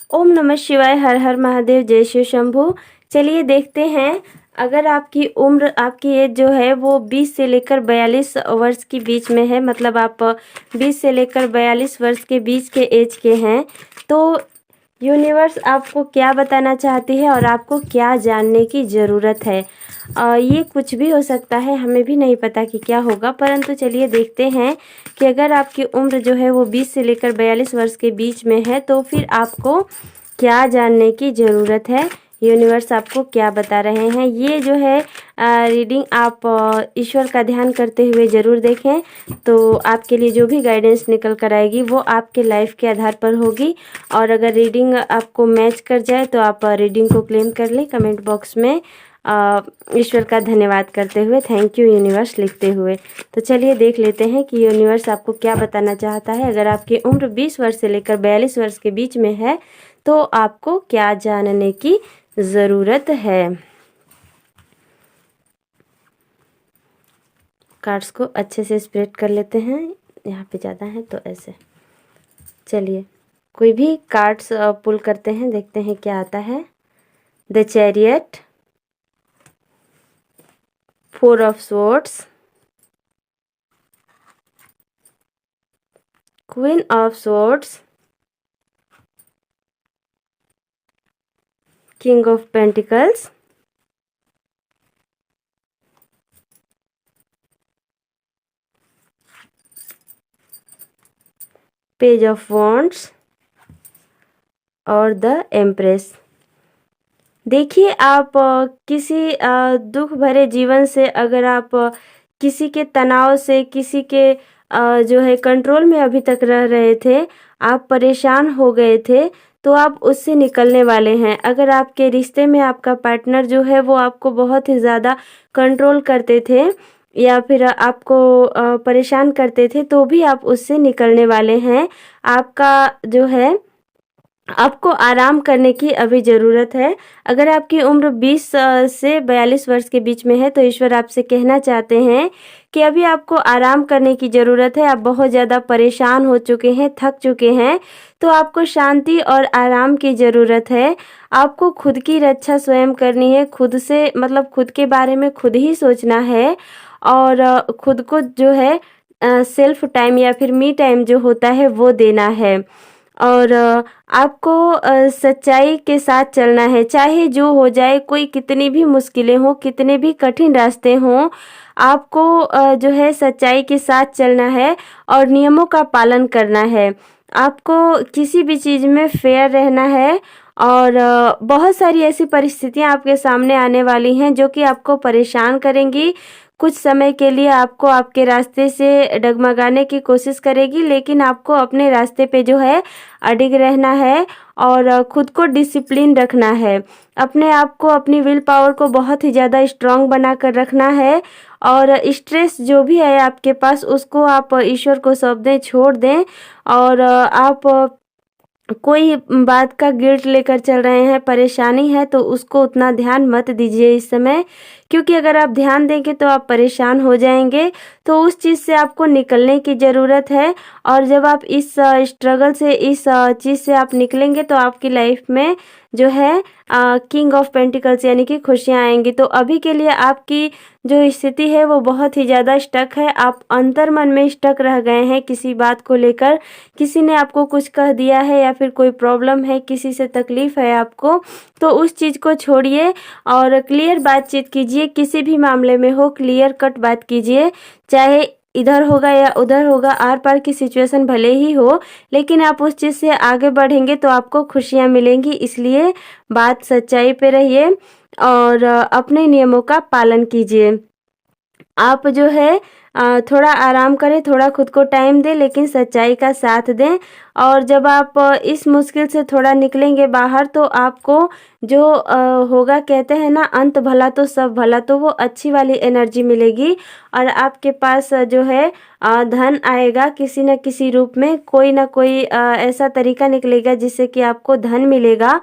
ओम नमः शिवाय, हर हर महादेव, जय शिव शंभू। चलिए देखते हैं, अगर आपकी उम्र, आपकी एज जो है वो 20 से लेकर 42 वर्ष के बीच में है, मतलब आप 20 से लेकर 42 वर्ष के बीच के एज के हैं, तो यूनिवर्स आपको क्या बताना चाहती है और आपको क्या जानने की ज़रूरत है। ये कुछ भी हो सकता है, हमें भी नहीं पता कि क्या होगा, परंतु चलिए देखते हैं कि अगर आपकी उम्र जो है वो 20 से लेकर 42 वर्ष के बीच में है, तो फिर आपको क्या जानने की ज़रूरत है, यूनिवर्स आपको क्या बता रहे हैं। ये जो है रीडिंग आप ईश्वर का ध्यान करते हुए ज़रूर देखें, तो आपके लिए जो भी गाइडेंस निकल कर आएगी वो आपके लाइफ के आधार पर होगी। और अगर रीडिंग आपको मैच कर जाए तो आप रीडिंग को क्लेम कर लें कमेंट बॉक्स में ईश्वर का धन्यवाद करते हुए, थैंक यू यूनिवर्स लिखते हुए। तो चलिए देख लेते हैं कि यूनिवर्स आपको क्या बताना चाहता है। अगर आपकी उम्र 20 वर्ष से लेकर 42 वर्ष के बीच में है तो आपको क्या जानने की ज़रूरत है। कार्ड्स को अच्छे से स्प्रेड कर लेते हैं, यहाँ पे ज़्यादा है तो ऐसे। चलिए कोई भी कार्ड्स पुल करते हैं, देखते हैं क्या आता है। The chariot, 4 of swords, queen of swords, king of pentacles, page of wands और द एम्प्रेस। देखिए, आप किसी दुख भरे जीवन से, अगर आप किसी के तनाव से, किसी के जो है कंट्रोल में अभी तक रह रहे थे, आप परेशान हो गए थे, तो आप उससे निकलने वाले हैं। अगर आपके रिश्ते में आपका पार्टनर जो है वो आपको बहुत ही ज़्यादा कंट्रोल करते थे या फिर आपको परेशान करते थे, तो भी आप उससे निकलने वाले हैं। आपका जो है, आपको आराम करने की अभी ज़रूरत है। अगर आपकी उम्र 20 से 42 वर्ष के बीच में है तो ईश्वर आपसे कहना चाहते हैं कि अभी आपको आराम करने की ज़रूरत है। आप बहुत ज़्यादा परेशान हो चुके हैं, थक चुके हैं, तो आपको शांति और आराम की ज़रूरत है। आपको खुद की रक्षा स्वयं करनी है, खुद से, मतलब खुद के बारे में खुद ही सोचना है और खुद को जो है सेल्फ टाइम या फिर मी टाइम जो होता है वो देना है। और आपको सच्चाई के साथ चलना है, चाहे जो हो जाए, कोई कितनी भी मुश्किलें हों, कितने भी कठिन रास्ते हों, आपको जो है सच्चाई के साथ चलना है और नियमों का पालन करना है। आपको किसी भी चीज़ में फेयर रहना है और बहुत सारी ऐसी परिस्थितियां आपके सामने आने वाली हैं जो कि आपको परेशान करेंगी। कुछ समय के लिए आपको आपके रास्ते से डगमगाने की कोशिश करेगी, लेकिन आपको अपने रास्ते पे जो है अडिग रहना है और खुद को डिसिप्लिन रखना है। अपने आप को, अपनी विल पावर को बहुत ही ज़्यादा स्ट्रांग बना कर रखना है और स्ट्रेस जो भी है आपके पास उसको आप ईश्वर को सौंप दें, छोड़ दें। और आप कोई बात का गिल्ट लेकर चल रहे हैं, परेशानी है, तो उसको उतना ध्यान मत दीजिए इस समय, क्योंकि अगर आप ध्यान देंगे तो आप परेशान हो जाएंगे। तो उस चीज़ से आपको निकलने की ज़रूरत है और जब आप इस स्ट्रगल से, इस चीज़ से आप निकलेंगे तो आपकी लाइफ में जो है किंग ऑफ पेंटिकल्स यानी कि खुशियाँ आएंगी। तो अभी के लिए आपकी जो स्थिति है वो बहुत ही ज़्यादा स्टक है। आप अंतर मन में स्टक रह गए हैं किसी बात को लेकर, किसी ने आपको कुछ कह दिया है या फिर कोई प्रॉब्लम है, किसी से तकलीफ़ है आपको, तो उस चीज़ को छोड़िए और क्लियर बातचीत कीजिए। किसी भी मामले में हो, क्लियर कट बात कीजिए, चाहे इधर होगा या उधर होगा, आर पार की सिचुएशन भले ही हो, लेकिन आप उस चीज़ से आगे बढ़ेंगे तो आपको खुशियाँ मिलेंगी। इसलिए बात सच्चाई पे रहिए और अपने नियमों का पालन कीजिए। आप जो है थोड़ा आराम करें, थोड़ा खुद को टाइम दें, लेकिन सच्चाई का साथ दें। और जब आप इस मुश्किल से थोड़ा निकलेंगे बाहर तो आपको जो होगा, कहते हैं ना, अंत भला तो सब भला, तो वो अच्छी वाली एनर्जी मिलेगी और आपके पास जो है धन आएगा किसी न किसी रूप में। कोई ना कोई ऐसा तरीका निकलेगा जिससे कि आपको धन मिलेगा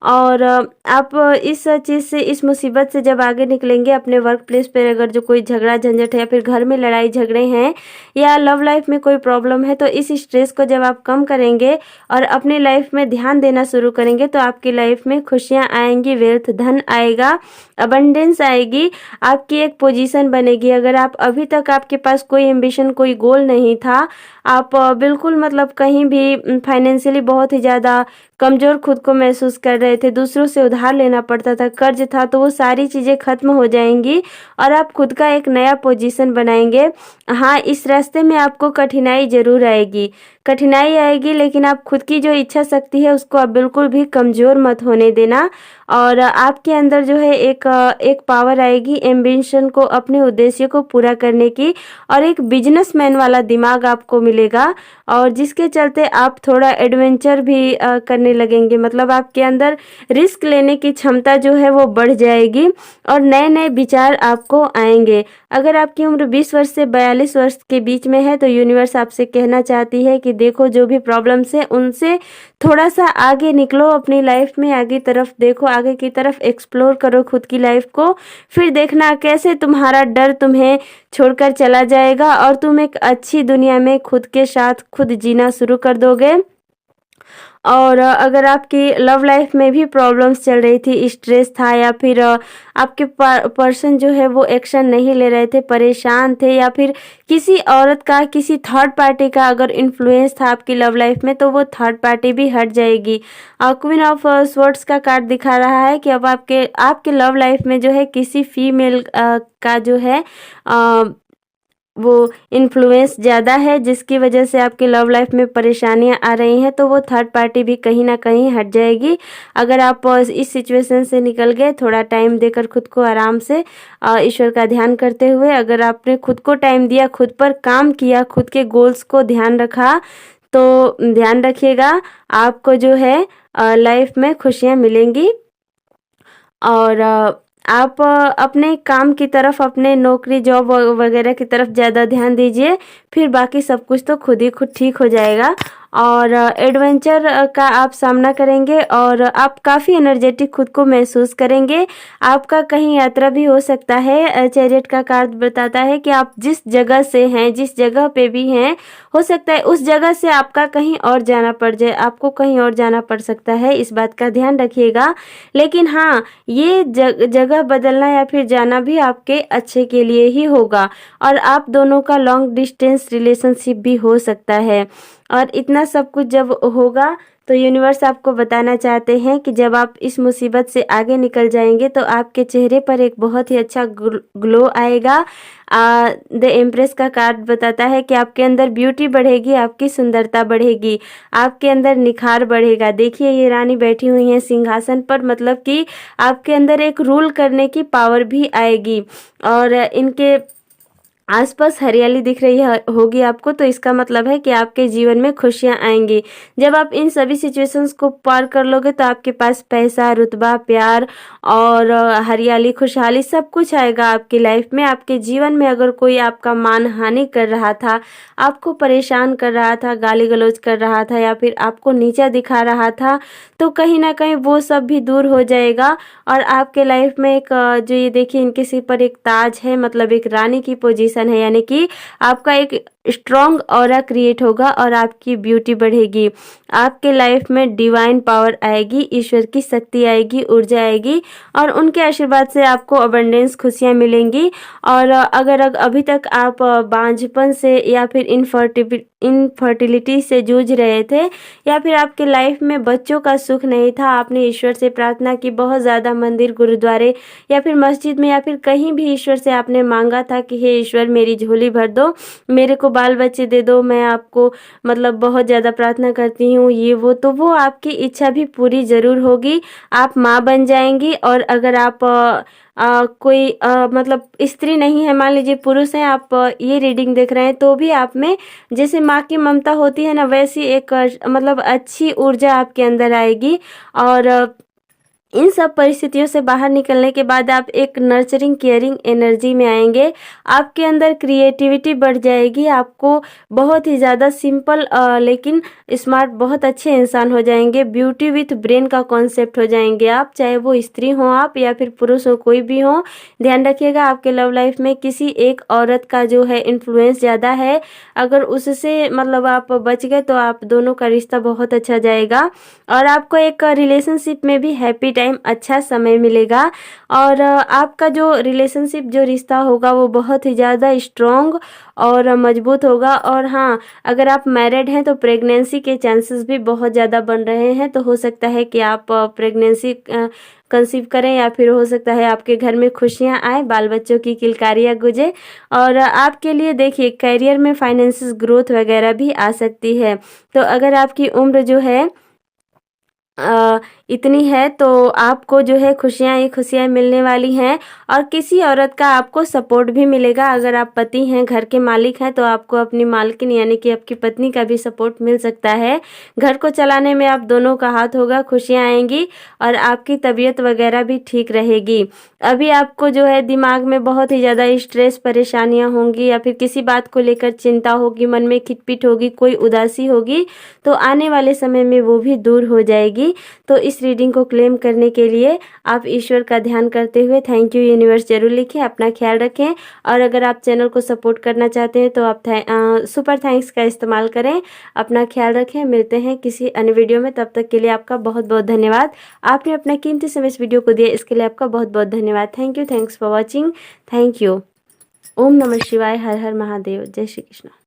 और आप इस चीज़ से, इस मुसीबत से जब आगे निकलेंगे, अपने वर्क प्लेस पर अगर जो कोई झगड़ा झंझट है या फिर घर में लड़ाई झगड़े हैं या लव लाइफ में कोई प्रॉब्लम है, तो इस स्ट्रेस को जब आप कम करेंगे और अपनी लाइफ में ध्यान देना शुरू करेंगे तो आपकी लाइफ में खुशियाँ आएंगी, वेल्थ धन आएगा, अबंडेंस आएगी, आपकी एक पोजीशन बनेगी। अगर आप अभी तक आपके पास कोई एम्बिशन, कोई गोल नहीं था, आप बिल्कुल मतलब कहीं भी फाइनेंशियली बहुत ही ज़्यादा कमज़ोर खुद को महसूस कर रहे थे, दूसरों से उधार लेना पड़ता था, कर्ज था, तो वो सारी चीज़ें ख़त्म हो जाएंगी और आप खुद का एक नया पोजीशन बनाएंगे। हाँ, इस रास्ते में आपको कठिनाई ज़रूर आएगी, कठिनाई आएगी, लेकिन आप खुद की जो इच्छा शक्ति है उसको आप बिल्कुल भी कमज़ोर मत होने देना। और आपके अंदर जो है एक पावर आएगी एम्बिशन को, अपने उद्देश्य को पूरा करने की, और एक बिजनेसमैन वाला दिमाग आपको मिलेगा, और जिसके चलते आप थोड़ा एडवेंचर भी करने लगेंगे। मतलब आपके अंदर रिस्क लेने की क्षमता जो है वो बढ़ जाएगी और नए नए विचार आपको आएंगे। अगर आपकी उम्र 20 वर्ष से 42 वर्ष के बीच में है तो यूनिवर्स आपसे कहना चाहती है कि देखो, जो भी प्रॉब्लम्स है उनसे थोड़ा सा आगे निकलो, अपनी लाइफ में आगे तरफ देखो, आगे की तरफ एक्सप्लोर करो खुद की लाइफ को, फिर देखना कैसे तुम्हारा डर तुम्हें छोड़कर चला जाएगा और तुम एक अच्छी दुनिया में खुद के साथ खुद जीना शुरू कर दोगे। और अगर आपकी लव लाइफ में भी प्रॉब्लम्स चल रही थी, स्ट्रेस था, या फिर आपके पर्सन जो है वो एक्शन नहीं ले रहे थे, परेशान थे, या फिर किसी औरत का, किसी थर्ड पार्टी का अगर इन्फ्लुएंस था आपकी लव लाइफ में, तो वो थर्ड पार्टी भी हट जाएगी। क्वीन ऑफ स्वॉर्ड्स का कार्ड दिखा रहा है कि अब आपके लव लाइफ में जो है किसी फीमेल का जो है वो इन्फ्लुएंस ज़्यादा है, जिसकी वजह से आपकी लव लाइफ में परेशानियां आ रही हैं, तो वो थर्ड पार्टी भी कहीं ना कहीं हट जाएगी। अगर आप इस सिचुएशन से निकल गए, थोड़ा टाइम देकर खुद को आराम से ईश्वर का ध्यान करते हुए, अगर आपने खुद को टाइम दिया, खुद पर काम किया, खुद के गोल्स को ध्यान रखा, तो ध्यान रखिएगा आपको जो है लाइफ में खुशियाँ मिलेंगी। और आप अपने काम की तरफ, अपने नौकरी जॉब वगैरह की तरफ ज़्यादा ध्यान दीजिए, फिर बाकी सब कुछ तो खुद ठीक हो जाएगा। और एडवेंचर का आप सामना करेंगे और आप काफ़ी एनर्जेटिक खुद को महसूस करेंगे। आपका कहीं यात्रा भी हो सकता है। चैरियट का कार्ड बताता है कि आप जिस जगह से हैं, जिस जगह पे भी हैं, हो सकता है उस जगह से आपका कहीं और जाना पड़ जाए, आपको कहीं और जाना पड़ सकता है, इस बात का ध्यान रखिएगा। लेकिन हाँ, ये जगह बदलना या फिर जाना भी आपके अच्छे के लिए ही होगा, और आप दोनों का लॉन्ग डिस्टेंस रिलेशनशिप भी हो सकता है। और इतना सब कुछ जब होगा तो यूनिवर्स आपको बताना चाहते हैं कि जब आप इस मुसीबत से आगे निकल जाएंगे तो आपके चेहरे पर एक बहुत ही अच्छा ग्लो आएगा। द एम्प्रेस का कार्ड बताता है कि आपके अंदर ब्यूटी बढ़ेगी, आपकी सुंदरता बढ़ेगी, आपके अंदर निखार बढ़ेगा। देखिए, ये रानी बैठी हुई हैं सिंहासन पर, मतलब कि आपके अंदर एक रूल करने की पावर भी आएगी, और इनके आसपास हरियाली दिख रही होगी आपको, तो इसका मतलब है कि आपके जीवन में खुशियां आएंगी। जब आप इन सभी सिचुएशंस को पार कर लोगे तो आपके पास पैसा, रुतबा, प्यार और हरियाली, खुशहाली सब कुछ आएगा आपकी लाइफ में। आपके जीवन में अगर कोई आपका मानहानि कर रहा था, आपको परेशान कर रहा था, गाली गलौज कर रहा था, या फिर आपको नीचा दिखा रहा था, तो कहीं ना कहीं वो सब भी दूर हो जाएगा। और आपके लाइफ में एक जो ये देखिए, इनके सिर पर एक ताज है, मतलब एक रानी की पोजीशन है, यानी कि आपका एक स्ट्रॉन्ग ऑरा क्रिएट होगा और आपकी ब्यूटी बढ़ेगी। आपके लाइफ में डिवाइन पावर आएगी, ईश्वर की शक्ति आएगी, ऊर्जा आएगी, और उनके आशीर्वाद से आपको अबंडेंस, खुशियां मिलेंगी। और अगर अभी तक आप बांझपन से या फिर इनफर्टिलिटी से जूझ रहे थे, या फिर आपके लाइफ में बच्चों का सुख नहीं था, आपने ईश्वर से प्रार्थना की, बहुत ज़्यादा मंदिर, गुरुद्वारे या फिर मस्जिद में या फिर कहीं भी ईश्वर से आपने मांगा था कि हे ईश्वर, मेरी झोली भर दो, मेरे को बाल बच्चे दे दो, मैं आपको मतलब बहुत ज़्यादा प्रार्थना करती हूँ, ये वो, तो वो आपकी इच्छा भी पूरी ज़रूर होगी। आप माँ बन जाएंगी। और अगर आप कोई मतलब स्त्री नहीं है, मान लीजिए पुरुष हैं, आप ये रीडिंग देख रहे हैं, तो भी आप में जैसे माँ की ममता होती है ना, वैसी एक मतलब अच्छी ऊर्जा आपके अंदर आएगी। और इन सब परिस्थितियों से बाहर निकलने के बाद आप एक नर्चरिंग केयरिंग एनर्जी में आएंगे। आपके अंदर क्रिएटिविटी बढ़ जाएगी। आपको बहुत ही ज़्यादा सिंपल लेकिन स्मार्ट बहुत अच्छे इंसान हो जाएंगे। ब्यूटी विथ ब्रेन का कॉन्सेप्ट हो जाएंगे आप, चाहे वो स्त्री हो आप या फिर पुरुष हो, कोई भी हो। ध्यान रखिएगा आपके लव लाइफ में किसी एक औरत का जो है इन्फ्लुएंस ज़्यादा है। अगर उससे मतलब आप बच गए तो आप दोनों का रिश्ता बहुत अच्छा जाएगा और आपको एक रिलेशनशिप में भी हैप्पी टाइम अच्छा समय मिलेगा। और आपका जो रिलेशनशिप जो रिश्ता होगा वो बहुत ही ज़्यादा स्ट्रॉन्ग और मजबूत होगा। और हाँ, अगर आप मैरिड हैं तो प्रेगनेंसी के चांसेस भी बहुत ज़्यादा बन रहे हैं। तो हो सकता है कि आप प्रेगनेंसी कंसीव करें या फिर हो सकता है आपके घर में खुशियाँ आए, बाल बच्चों की किलकारियाँ गुजे। और आपके लिए देखिए करियर में फाइनेंशियल ग्रोथ वगैरह भी आ सकती है। तो अगर आपकी उम्र जो है इतनी है तो आपको जो है खुशियाँ ही खुशियाँ मिलने वाली हैं। और किसी औरत का आपको सपोर्ट भी मिलेगा। अगर आप पति हैं, घर के मालिक हैं, तो आपको अपनी मालकिन यानी कि आपकी पत्नी का भी सपोर्ट मिल सकता है। घर को चलाने में आप दोनों का हाथ होगा, खुशियाँ आएंगी और आपकी तबीयत वगैरह भी ठीक रहेगी। अभी आपको जो है दिमाग में बहुत ही ज़्यादा स्ट्रेस परेशानियाँ होंगी या फिर किसी बात को लेकर चिंता होगी, मन में खिटपिट होगी, कोई उदासी होगी, तो आने वाले समय में वो भी दूर हो जाएगी। तो इस रीडिंग को क्लेम करने के लिए आप ईश्वर का ध्यान करते हुए थैंक यू यूनिवर्स जरूर लिखें। अपना ख्याल रखें और अगर आप चैनल को सपोर्ट करना चाहते हैं तो आप सुपर थैंक्स का इस्तेमाल करें। अपना ख्याल रखें। मिलते हैं किसी अन्य वीडियो में, तब तक के लिए आपका बहुत बहुत धन्यवाद। आपने अपना कीमती समय इस वीडियो को दिया, इसके लिए आपका बहुत बहुत धन्यवाद। Thank you, thanks for watching, thank you. ओम नमः शिवाय, हर हर महादेव, जय श्री कृष्ण।